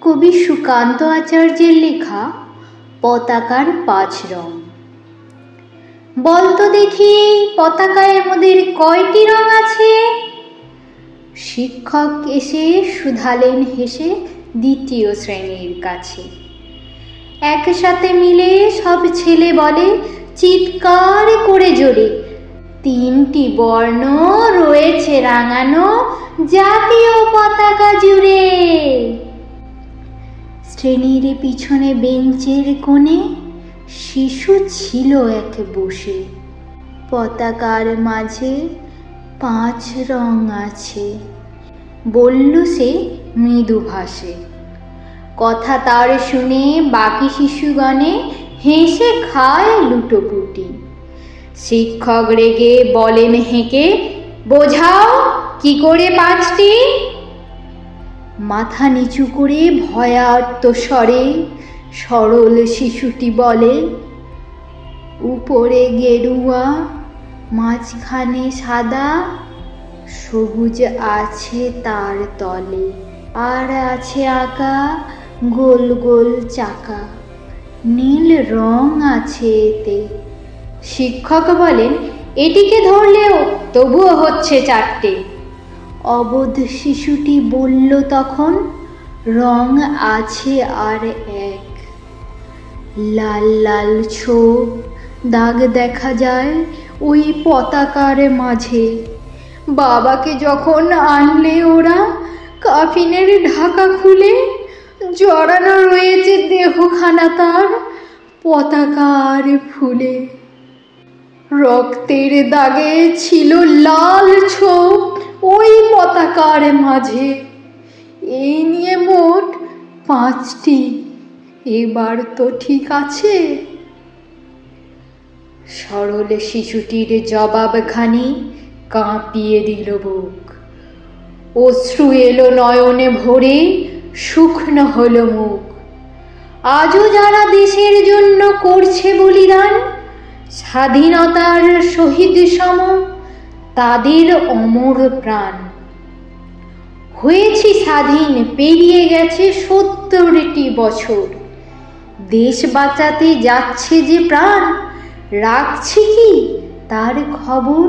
কবি সুকান্ত আচার্যের লেখা পতাকার 5 রং। বলতো দেখি পতাকায় মোদের কয়টি রং আছে? শিক্ষক এসে শুধালেন হেসে দ্বিতীয় শ্রেণীর কাছে। একসাথে মিলে সব ছেলে বলে চিৎকার করে জোরে, 3টি বর্ণ রয়েছে রাঙানো জাতীয় পতাকা জুড়ে। শ্রেণীর পিছনে বেঞ্চের কোণে শিশু ছিল এক বসে। পতাকার মাঝে 5 রং আছে, বলল সে মৃদু ভাষে। কথা তার শুনে বাকি শিশুগণে হেসে খায় লুটোপুটি। শিক্ষক রেগে বলেন হেঁকে, বোঝাও কি করে 5টি? মাথা নিচু করে ভয়ার্ত স্বরে সরল শিশুটি বলে, উপরে গেরুয়া, মাঝখানে সাদা, সবুজ আছে তার তলে, আর আছে আঁকা গোল গোল চাকা, নীল রং আছে এতে। শিক্ষক বলেন, এটিকে ধরলেও তবুও হচ্ছে 4টে। অবোধ শিশুটি বলল তখন, রং আছে আর এক। লাল লাল ছোপ দাগ দেখা যায় ওই পতাকার মাঝে। বাবাকে যখন আনলে ওরা কাফিনের ঢাকা খুলে, জড়ানো রয়েছে দেহখানা তার পতাকার ফুলে। রক্তের দাগে ছিল লাল ছোপ ওই পতাকার মাঝে। এই নিয়ে মোট 5টি, এবার তো ঠিক আছে? সরল শিশুটির জবাবখানি কাঁপিয়ে দিল বুক। অশ্রু এলো নয়নে ভরে, শুকনো হলো মুখ। আজও যারা দেশের জন্য করছে বলিদান, স্বাধীনতার শহীদ সম, তাদের অমর প্রাণ। হয়েছি স্বাধীন, পেরিয়ে গেছে 70টি বছর। দেশ বাঁচাতে যাচ্ছে যে প্রাণ, রাখছি কি তার খবর?